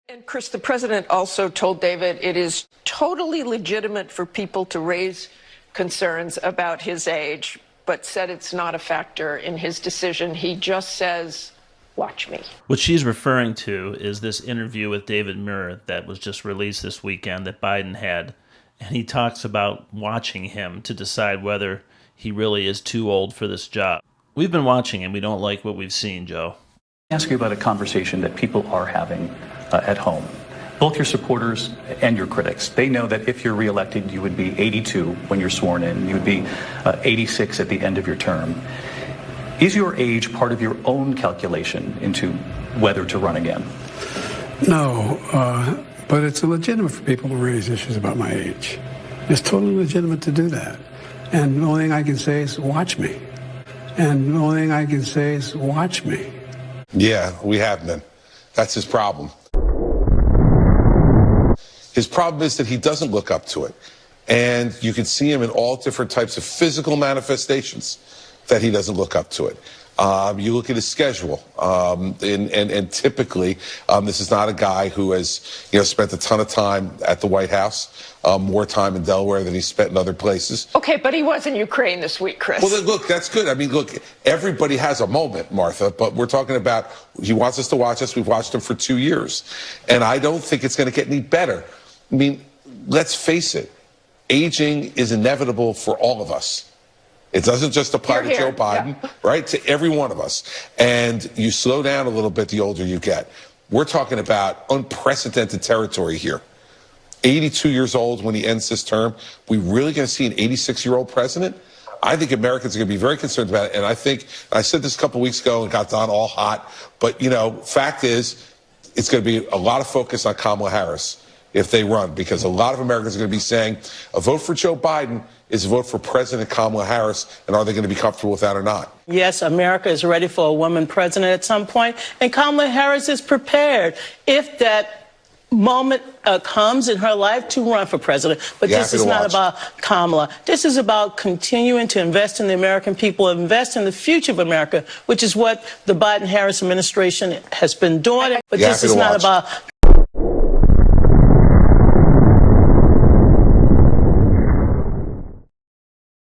And Chris, the president also told David it is totally legitimate for people to raise concerns about his age, but said it's not a factor in his decision. He just says, watch me. What she's referring to is this interview with David Muir that was just released this weekend that Biden had. And he talks about watching him to decide whether he really is too old for this job. We've been watching him. We don't like what we've seen, Joe. I'll ask you about a conversation that people are having at home. Both your supporters and your critics, they know that if you're reelected, you would be 82 when you're sworn in. You would be 86 at the end of your term. Is your age part of your own calculation into whether to run again? No, but it's legitimate for people to raise issues about my age. It's totally legitimate to do that. And the only thing I can say is watch me. And the only thing I can say is watch me. Yeah, we have been. That's his problem. His problem is that he doesn't look up to it. And you can see him in all different types of physical manifestations that he doesn't look up to it. You look at his schedule, and typically, this is not a guy who has, spent a ton of time at the White House, more time in Delaware than he spent in other places. Okay, but he was in Ukraine this week, Chris. Well, look, that's good. I mean, look, everybody has a moment, Martha, but we're talking about, he wants us to watch us. We've watched him for 2 years, and I don't think it's going to get any better. I mean, let's face it, aging is inevitable for all of us. It doesn't just apply to Joe Biden, right? To every one of us. And you slow down a little bit the older you get. We're talking about unprecedented territory here. 82 years old when he ends this term. We really going to see an 86-year-old president? I think Americans are going to be very concerned about it. And I think, I said this a couple weeks ago and got Don all hot, but, fact is, it's going to be a lot of focus on Kamala Harris if they run, because a lot of Americans are going to be saying a vote for Joe Biden is a vote for President Kamala Harris, and are they going to be comfortable with that or not? Yes, America is ready for a woman president at some point, and Kamala Harris is prepared if that moment comes in her life to run for president. But this is not about Kamala. This is about continuing to invest in the American people, invest in the future of America, which is what the Biden-Harris administration has been doing. But this is not about